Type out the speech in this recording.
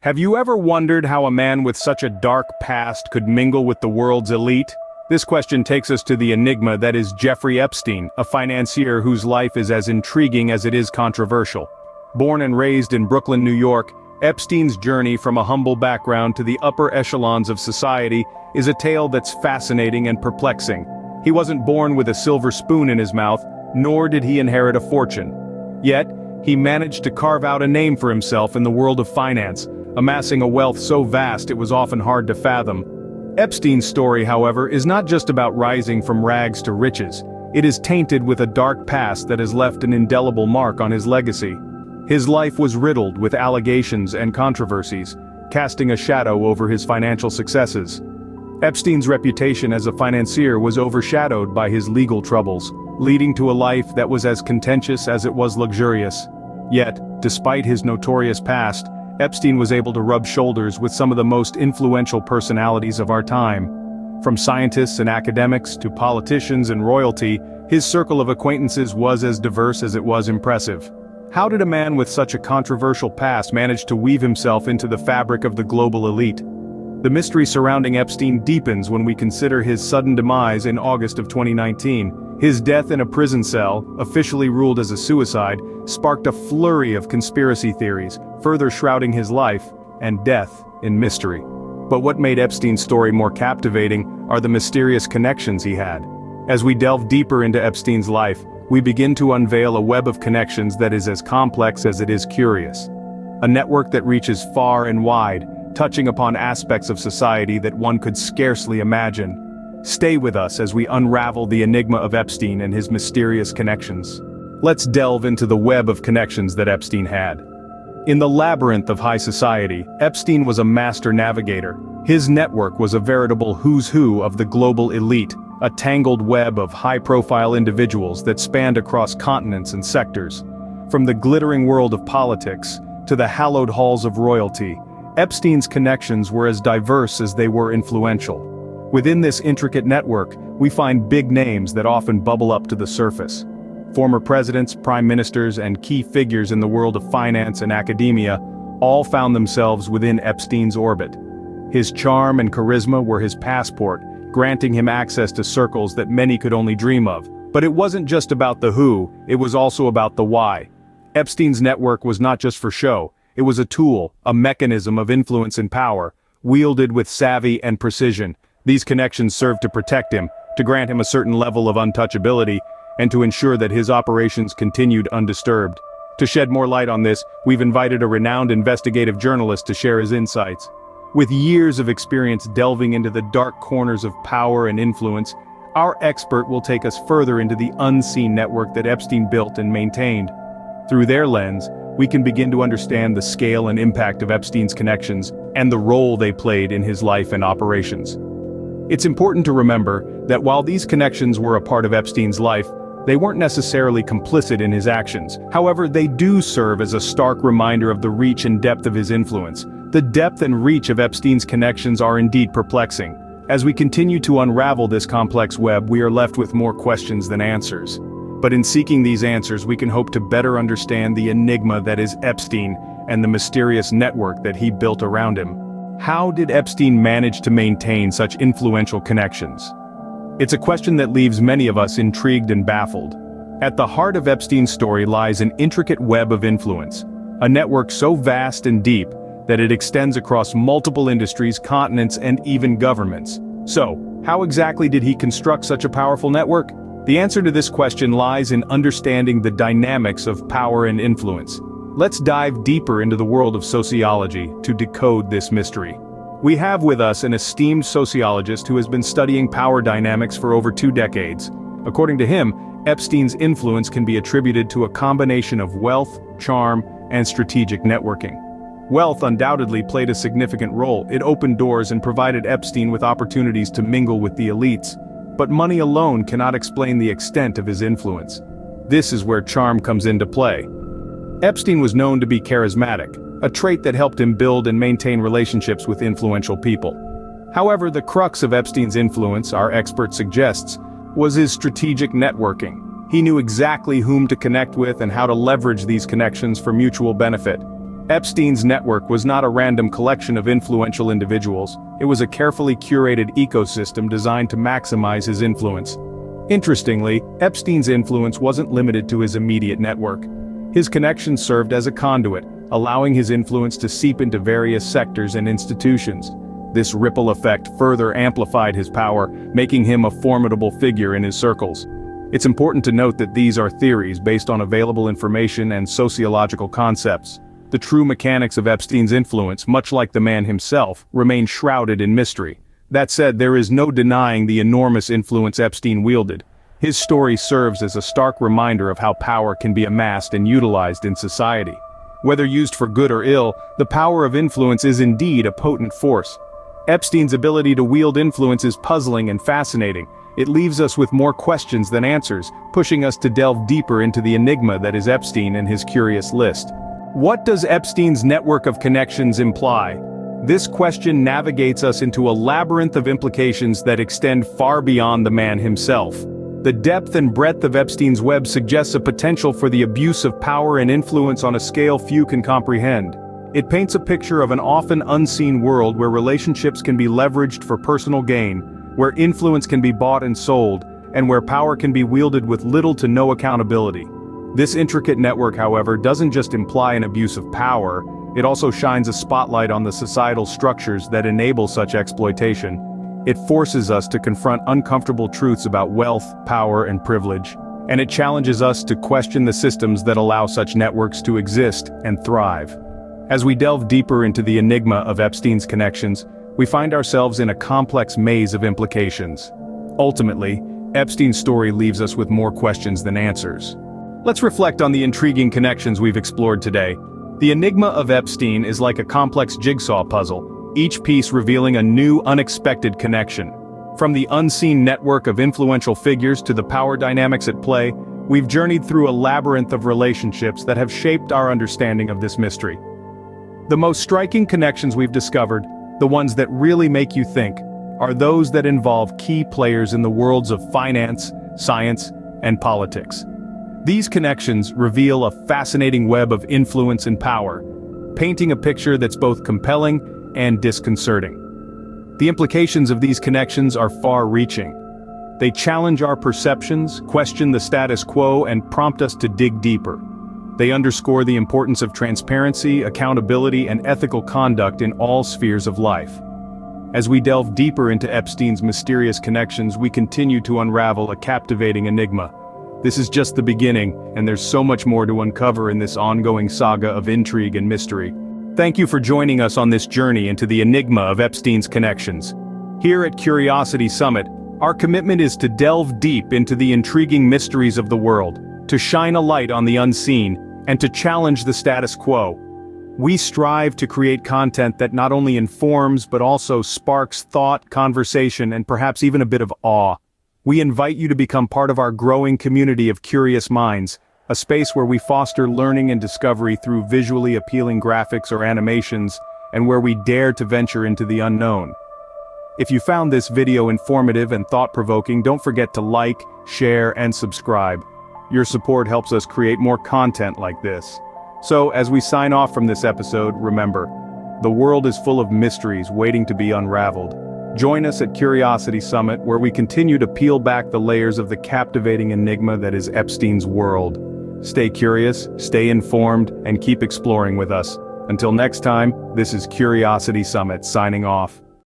Have you ever wondered how a man with such a dark past could mingle with the world's elite? This question takes us to the enigma that is Jeffrey Epstein, a financier whose life is as intriguing as it is controversial. Born and raised in Brooklyn, New York, Epstein's journey from a humble background to the upper echelons of society is a tale that's fascinating and perplexing. He wasn't born with a silver spoon in his mouth, nor did he inherit a fortune. Yet, he managed to carve out a name for himself in the world of finance, amassing a wealth so vast it was often hard to fathom. Epstein's story, however, is not just about rising from rags to riches. It is tainted with a dark past that has left an indelible mark on his legacy. His life was riddled with allegations and controversies, casting a shadow over his financial successes. Epstein's reputation as a financier was overshadowed by his legal troubles, leading to a life that was as contentious as it was luxurious. Yet, despite his notorious past, Epstein was able to rub shoulders with some of the most influential personalities of our time. From scientists and academics to politicians and royalty, his circle of acquaintances was as diverse as it was impressive. How did a man with such a controversial past manage to weave himself into the fabric of the global elite? The mystery surrounding Epstein deepens when we consider his sudden demise in August of 2019. His death in a prison cell, officially ruled as a suicide, sparked a flurry of conspiracy theories, further shrouding his life and death in mystery. But what made Epstein's story more captivating are the mysterious connections he had. As we delve deeper into Epstein's life, we begin to unveil a web of connections that is as complex as it is curious. A network that reaches far and wide, touching upon aspects of society that one could scarcely imagine. Stay with us as we unravel the enigma of Epstein and his mysterious connections. Let's delve into the web of connections that Epstein had. In the labyrinth of high society, Epstein was a master navigator. His network was a veritable who's who of the global elite, a tangled web of high-profile individuals that spanned across continents and sectors. From the glittering world of politics to the hallowed halls of royalty, Epstein's connections were as diverse as they were influential. Within this intricate network, we find big names that often bubble up to the surface. Former presidents, prime ministers, and key figures in the world of finance and academia all found themselves within Epstein's orbit. His charm and charisma were his passport, granting him access to circles that many could only dream of. But it wasn't just about the who, it was also about the why. Epstein's network was not just for show, it was a tool, a mechanism of influence and power, wielded with savvy and precision. These connections served to protect him, to grant him a certain level of untouchability, and to ensure that his operations continued undisturbed. To shed more light on this, we've invited a renowned investigative journalist to share his insights. With years of experience delving into the dark corners of power and influence, our expert will take us further into the unseen network that Epstein built and maintained. Through their lens, we can begin to understand the scale and impact of Epstein's connections and the role they played in his life and operations. It's important to remember that while these connections were a part of Epstein's life, they weren't necessarily complicit in his actions. However, they do serve as a stark reminder of the reach and depth of his influence. The depth and reach of Epstein's connections are indeed perplexing. As we continue to unravel this complex web, we are left with more questions than answers. But in seeking these answers, we can hope to better understand the enigma that is Epstein and the mysterious network that he built around him. How did Epstein manage to maintain such influential connections? It's a question that leaves many of us intrigued and baffled. At the heart of Epstein's story lies an intricate web of influence, a network so vast and deep that it extends across multiple industries, continents, and even governments. So, how exactly did he construct such a powerful network? The answer to this question lies in understanding the dynamics of power and influence. Let's dive deeper into the world of sociology to decode this mystery. We have with us an esteemed sociologist who has been studying power dynamics for over 2 decades. According to him, Epstein's influence can be attributed to a combination of wealth, charm, and strategic networking. Wealth undoubtedly played a significant role. It opened doors and provided Epstein with opportunities to mingle with the elites. But money alone cannot explain the extent of his influence. This is where charm comes into play. Epstein was known to be charismatic, a trait that helped him build and maintain relationships with influential people. However, the crux of Epstein's influence, our expert suggests, was his strategic networking. He knew exactly whom to connect with and how to leverage these connections for mutual benefit. Epstein's network was not a random collection of influential individuals, it was a carefully curated ecosystem designed to maximize his influence. Interestingly, Epstein's influence wasn't limited to his immediate network. His connections served as a conduit, allowing his influence to seep into various sectors and institutions. This ripple effect further amplified his power, making him a formidable figure in his circles. It's important to note that these are theories based on available information and sociological concepts. The true mechanics of Epstein's influence, much like the man himself, remain shrouded in mystery. That said, there is no denying the enormous influence Epstein wielded. His story serves as a stark reminder of how power can be amassed and utilized in society. Whether used for good or ill, the power of influence is indeed a potent force. Epstein's ability to wield influence is puzzling and fascinating. It leaves us with more questions than answers, pushing us to delve deeper into the enigma that is Epstein and his curious list. What does Epstein's network of connections imply? This question navigates us into a labyrinth of implications that extend far beyond the man himself. The depth and breadth of Epstein's web suggests a potential for the abuse of power and influence on a scale few can comprehend. It paints a picture of an often unseen world where relationships can be leveraged for personal gain, where influence can be bought and sold, and where power can be wielded with little to no accountability. This intricate network, however, doesn't just imply an abuse of power, it also shines a spotlight on the societal structures that enable such exploitation. It forces us to confront uncomfortable truths about wealth, power, and privilege, and it challenges us to question the systems that allow such networks to exist and thrive. As we delve deeper into the enigma of Epstein's connections, we find ourselves in a complex maze of implications. Ultimately, Epstein's story leaves us with more questions than answers. Let's reflect on the intriguing connections we've explored today. The enigma of Epstein is like a complex jigsaw puzzle, each piece revealing a new, unexpected connection. From the unseen network of influential figures to the power dynamics at play, we've journeyed through a labyrinth of relationships that have shaped our understanding of this mystery. The most striking connections we've discovered, the ones that really make you think, are those that involve key players in the worlds of finance, science, and politics. These connections reveal a fascinating web of influence and power, painting a picture that's both compelling and disconcerting. The implications of these connections are far-reaching. They challenge our perceptions, question the status quo, and prompt us to dig deeper. They underscore the importance of transparency, accountability, and ethical conduct in all spheres of life. As we delve deeper into Epstein's mysterious connections, we continue to unravel a captivating enigma. This is just the beginning, and there's so much more to uncover in this ongoing saga of intrigue and mystery. Thank you for joining us on this journey into the enigma of Epstein's connections. Here at Curiosity Summit, our commitment is to delve deep into the intriguing mysteries of the world, to shine a light on the unseen, and to challenge the status quo. We strive to create content that not only informs but also sparks thought, conversation, and perhaps even a bit of awe. We invite you to become part of our growing community of curious minds, a space where we foster learning and discovery through visually appealing graphics or animations, and where we dare to venture into the unknown. If you found this video informative and thought-provoking, don't forget to like, share, and subscribe. Your support helps us create more content like this. So, as we sign off from this episode, remember, the world is full of mysteries waiting to be unraveled. Join us at Curiosity Summit, where we continue to peel back the layers of the captivating enigma that is Epstein's world. Stay curious, stay informed, and keep exploring with us. Until next time, this is Curiosity Summit signing off.